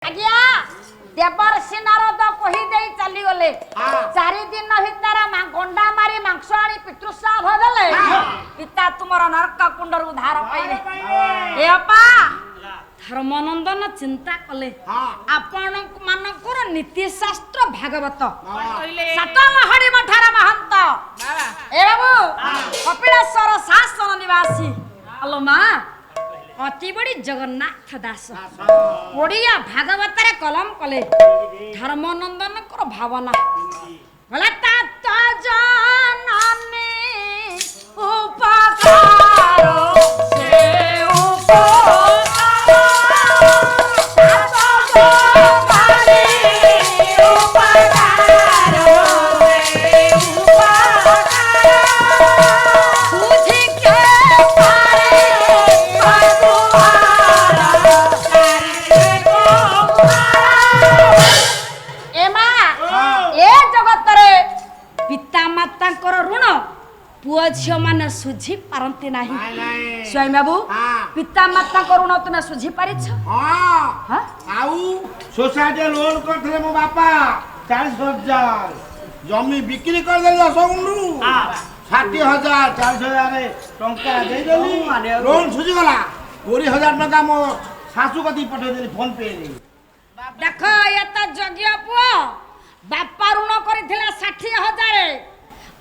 आज्ञा देवर्षि नारद कही दे चली गले 4 दिन भीतर गंडा मारी मांस आनी पितृश्राद्ध देले पिता तुमर नरक कुंडर उद्धार पाइले ए अपा धर्मनंदन चिंता कले आपण मानकर नीति शास्त्र भागवत सातमहड़ी मठार महंत ए बाबू कपिलेश्वर शासन निवासी हेलो मां अति बड़ी जगन्नाथ दास ओडिया भागवत रे कलम कले धर्मनंदन कर भावना बोला तात जननी उपकार से ऋण पुआ झील मैंने सुझी पारती ना स्वयं बाबू पिता माता ऋण तुम सुझी पार सोसाइटी लोन करते मो बापा 40,000 जमी बिक्री कर 10 गुंडू 60,000 40,000 टंका लोन सुझी गला 20,000 टंका मो सासू कति पठेदेली फोन पे देख ये तो जगिया पुआ बापा ऋण करथिला 60,000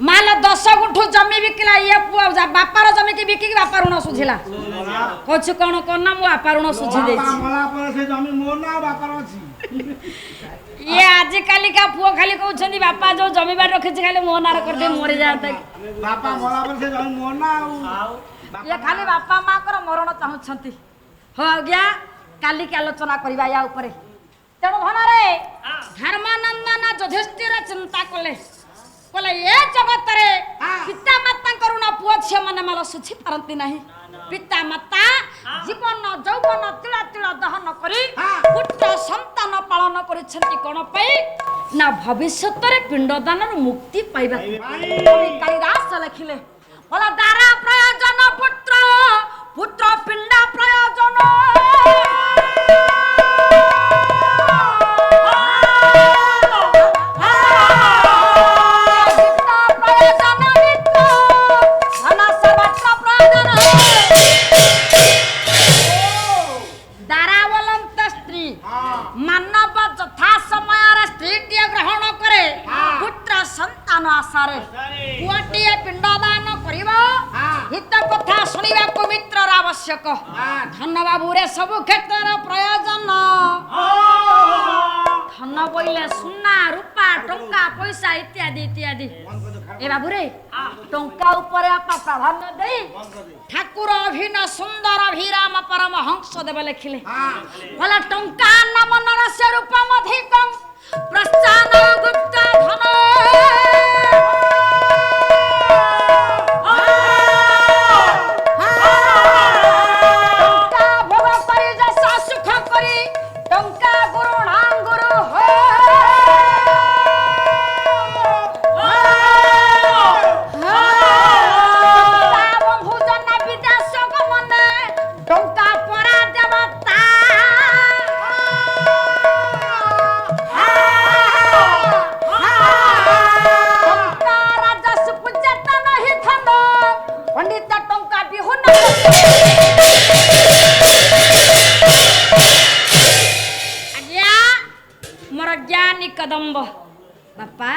माल 10 गुंठू जमी बिकिला ये पुआ बापार जमी की बिकी बापा ऋण सुझिला कुछ कौन करना मो बापा ऋण सुझी दे मला पर से जमी मोर ना बापार अछि ये आज काली का पुआ खाली कहउछनी बापा जो जमी बार रखे खाली मोह नार कर दे मरे जाता बापा मला पर से जमी मोर ना ये खाली बापा मां कर मरण चाहुछंती हो गया काली के आलोचना करबा या ऊपर तेणु भनरे धर्मानंदन युधिष्ठिर चिंता कले बोले ये जगत रे पिता माता करुणा पुआ छे माने माल सुछि पारंती नाही पिता माता जीवन यौवन तिला तिला दहन करी पुत्र संतान पालन करिछंती कोन पई ना भविष्यत रे पिंडदान मुक्ति पाइबा कवि कालिदास लिखिले बोला दारा प्रयोजन पुत्र पुत्र पिंड प्रयोजन आसारे पुआटिए पिंडदान करिबो हित कथा सुनिबा को मित्रर आवश्यक धन बाबू रे सब क्षेत्र प्रयोजन धन बोइले सुना रूपा टंका पैसा इत्यादि इत्यादि ए बाबू रे टंका ऊपर आपा प्राधान्य देई ठाकुर अभिन सुंदर अभिराम परम हंस देव लिखिले भला टंका नाम नरस्य रूप अधिकं प्रस्थान गुप्त धन कदम्ब बापा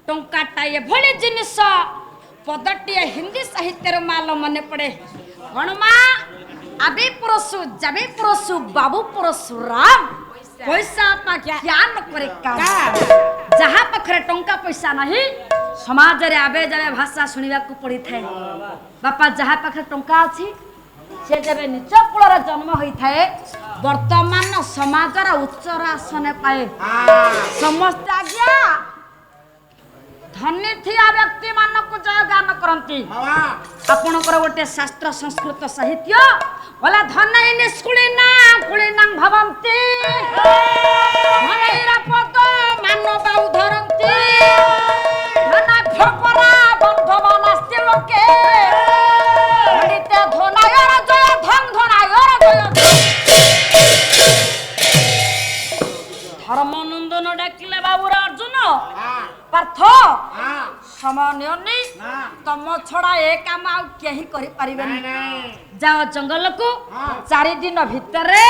टंकाटा ये भली जिनिस पदटिए हिंदी साहित्य माल मन पड़े कौन माँ आदि पुरुषु जबी पुरुषु बाबू पुरुषु राम पैसा ज्ञान करे काम जहाँ पाखरे टंका पैसा नहीं समाज रे आबे जाबे भाषा सुनिबा को पड़ी थाए बापा जहाँ पाखरे टंका अछि से जब निच कूल जन्म होता है वर्तमान समाज उच्च आसन पाए समस्त आज्ञा धनी थिया व्यक्ति मानक जय गान करती आपणकर गोटे शास्त्र संस्कृत साहित्य बोला धन निष्कुलिना कुलिना भवंती धनैरा पद मानव उद्धरंती धन क्षपरा बंधव नास्ति लोके धनायर जय धन धनायर जय ତମ ଛଡା ଏ କାମ ଆଉ କେହି କରିପାରିବେନି। नहीं ଯାଅ ଜଙ୍ଗଲକୁ 4 ଦିନ ଭିତରେ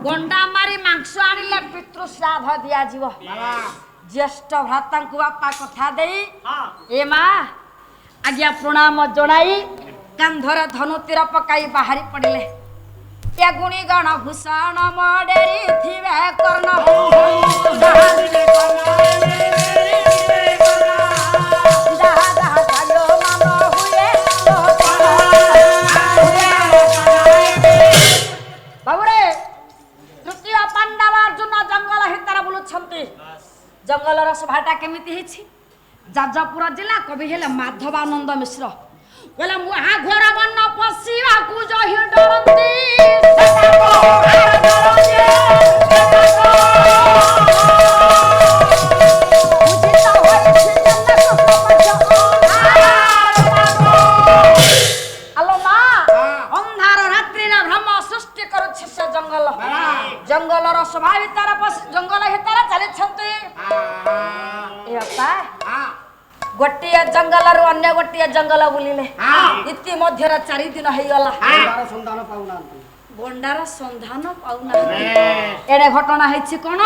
ଗଣ୍ଡା ମାରି ମାଂସ ଆଣିଲେ ପିତୃ ଶ୍ରାଦ୍ଧ ଦିଆଯିବ। बाबा ଜ୍ୟେଷ୍ଠ ଭ୍ରାତାଙ୍କୁ ବାପା କଥା ଦେଇ ଏ ମା ଆଜ୍ଞା ପ୍ରଣାମ ଜଣାଇ କାନ୍ଧରେ ଧନୁ ତୀର ପକାଇ ବାହାରି ପଡ଼ିଲେ। ଏ ଗୁଣି ଗଣ ଭୂଷଣ ମଡେରି ଥିବେ କର୍ଣ୍ଣ ଯାହା ଯାହା କାଲୋ ମାନ ହୁଏ ବାବୁରେ ତୃତୀୟ ପାଣ୍ଡବ ଅର୍ଜୁନ ଜଙ୍ଗଲ ଭିତରେ ବୁଲୁଛନ୍ତି। ଜଙ୍ଗଲର ସଭାଟା କେମିତି ହେଇଛି? ଯାଜପୁର ଜିଲ୍ଲା କବି ହେଲେ ମାଧବାନନ୍ଦ ମିଶ୍ର କହିଲେ ମହାଘୋର ବନ ପଶିବାକୁ ଯହି ଡରନ୍ତି ଆଲୋ ମା ଅନ୍ଧାର ରାତ୍ରିରେ ଭ୍ରମ ସୃଷ୍ଟି କରୁଛି ସେ ଜଙ୍ଗଲ। ଜଙ୍ଗଲର ସଭା ଭିତରେ ଜଙ୍ଗଲ ଭିତରେ ଚାଲିଛନ୍ତି। ଏ ବାପା ଗୋଟିଏ ଜଙ୍ଗଲରୁ ଅନ୍ୟ ଗୋଟିଏ ଜଙ୍ଗଲ ବୁଲିଲେ। ଇତି ମଧ୍ୟରେ 4 ଦିନ ହେଇଗଲା। ଗଣ୍ଡାର ସନ୍ଧାନ ପାଉନାହାନ୍ତି। ଏଡେ ଘଟଣା ହେଇଛି କଣ?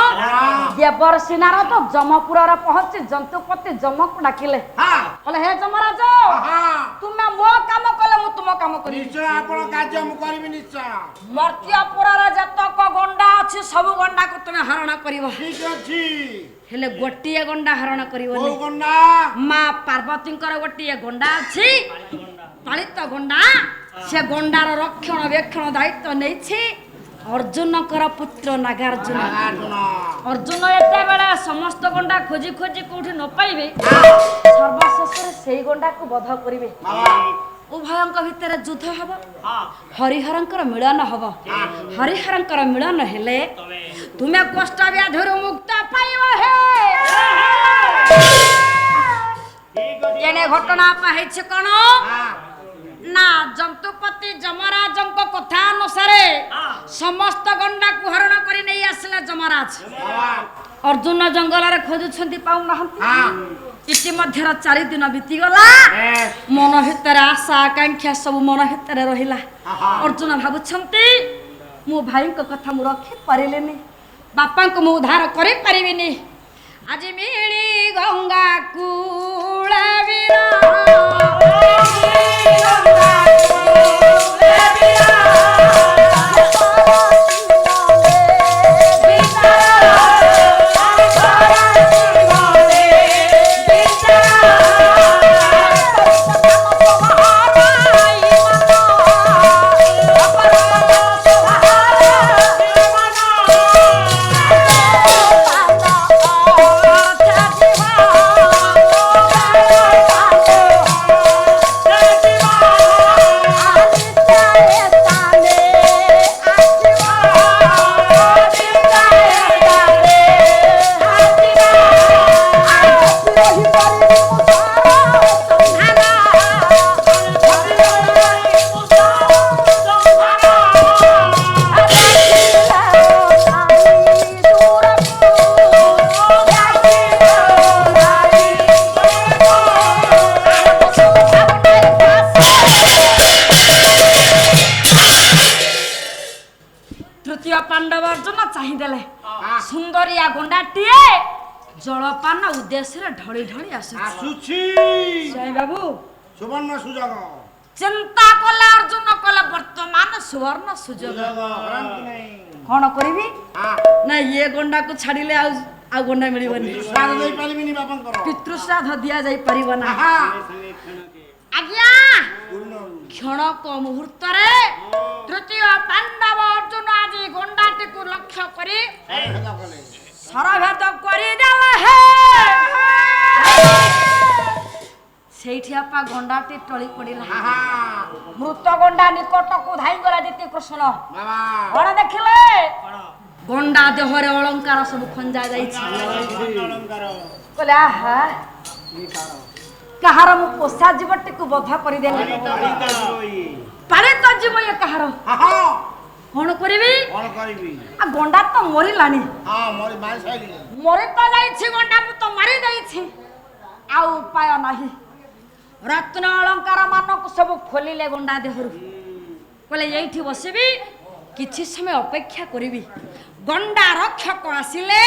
ଦେବର୍ଷି ନାରଦ ଯମପୁରରେ ପହଞ୍ଚି ଜନ୍ତୁପତି ଯମକୁ ଡାକିଲେ। କହିଲେ ହେ ଯମରାଜ ତୁମେ ମୋ କାମ କଲେ ମୁଁ ତୁମ କାମ କରିବି। निश्चय आपण कार्य मु करबी निश्चय। ମର୍ତ୍ତ୍ୟପୁରରେ ଯେତକ ଗଣ୍ଡା ଅଛି ସବୁ ଗଣ୍ଡାକୁ ତୁମେ ହରଣ କରିବ। ठीक अछि ହେଲେ ଗୋଟିଏ ଗଣ୍ଡା ହରଣ କରିବନି। ओ गन्ना ମା ପାର୍ବତୀଙ୍କର ଗୋଟିଏ ଗଣ୍ଡା ଅଛି ପାଳିତ ଗଣ୍ଡା। ସେ ଗଣ୍ଡାର ରକ୍ଷଣାବେକ୍ଷଣ ଦାୟିତ୍ୱ ନେଇଛି ଅର୍ଜୁନଙ୍କର ପୁତ୍ର ନାଗାର୍ଜୁନ। ଅର୍ଜୁନ ଏତେବେଳେ ସମସ୍ତ ଗଣ୍ଡା ଖୋଜି ଖୋଜି କୋଉଠି ନ ପାଇବେ ସର୍ବଶେଷରେ ସେଇ ଗଣ୍ଡାକୁ ବଧ କରିବେ। ଉଭୟଙ୍କ ଭିତରେ ଯୁଦ୍ଧ ହବ। ହରିହରଙ୍କର ମିଳନ ହବ। ହରିହରଙ୍କର ମିଳନ ହେଲେ ତୁମେ କଷ୍ଟ ବ୍ୟାଧିରୁ ମୁକ୍ତ ପାଇବ। ହେ ଏଣେ ଘଟଣା ହେଇଛି କଣ ନା ଜନ୍ତୁପତି ଯମରାଜଙ୍କ କଥା ଅନୁସାରେ ସମସ୍ତ ଗଣ୍ଡାକୁ ହରଣ କରି ନେଇ ଆସିଲେ ଯମରାଜ। ଅର୍ଜୁନ ଜଙ୍ଗଲରେ ଖୋଜୁଛନ୍ତି ପାଉନାହାନ୍ତି। ଇତିମଧ୍ୟରେ 4 ଦିନ ବିତିଗଲା। ମନ ଭିତରେ ଆଶା ଆକାଂକ୍ଷା ସବୁ ମନ ଭିତରେ ରହିଲା। ଅର୍ଜୁନ ଭାବୁଛନ୍ତି ମୋ ଭାଇଙ୍କ କଥା ମୁଁ ରଖିପାରିଲିନି, ବାପାଙ୍କୁ ମୁଁ ଉଦ୍ଧାର କରିପାରିବିନି। ଆଜି ମିଳି ଗଙ୍ଗା କୂଳ ସୁନ୍ଦରିଆ ଗଣ୍ଡାଟିଏ ଜଳପାନ ଉଦ୍ଦେଶ୍ୟରେ ଢଳି ଢଳି ଆସୁଛି। ଜୟ ବାବୁ ସୁବର୍ଣ୍ଣ ସୁଯୋଗ ଚିନ୍ତା କଲେ ଅର୍ଜୁନ କଲେ ବର୍ତ୍ତମାନ ସୁବର୍ଣ୍ଣ ସୁଯୋଗ। କଣ କରିବି ନା ଇଏ ଗଣ୍ଡାକୁ ଛାଡ଼ିଲେ ଆଉ ଗଣ୍ଡା ମିଳିବନି। ପିତୃଶ୍ରାଦ୍ଧ ଦିଆଯାଇ ପାରିବ ନା। ଆଜ୍ଞା କ୍ଷଣକ ମୁହୂର୍ତ୍ତରେ ତୃତୀୟ ପାଣ୍ଡବ ଅର୍ଜୁନ ଆଜି ଗଣ୍ଡାଟିକୁ ଲକ୍ଷ୍ୟ କରି ସରଭେଦ କରିଦେଲେ। ସେଇଠି ଆପା ଗଣ୍ଡାଟି ଟଳି ପଡ଼ିଲା। ମୃତ ଗଣ୍ଡା ନିକଟକୁ ଧାଇଁଗଲା ଦିତି କୃଷ୍ଣ। କଣ ଦେଖିଲେ? ଗଣ୍ଡା ଦେହରେ ଅଳଙ୍କାର ସବୁ ଖଞ୍ଜା ଯାଇଛି। କହିଲେ ଆହା କାହାର ମୁଁ ପୋଷା ଜୀବଟିକୁ ବଧ କରିଦେଲି। ପାଳିତ ଜୀବ ଇଏ କାହାର? କଣ କରିବି? ଗଣ୍ଡା ତ ମରିଲାଣି। ମରି ତ ଯାଇଛି ଗଣ୍ଡା, ମୁଁ ତ ମାରି ଦେଇଛି। ଆଉ ଉପାୟ ନାହିଁ। रत्न अलंकार मानक सब खोलिले गंडा देहरु बोले यही बसबी किछि समय अपेक्षा करिबी गंडा रक्षक आसिले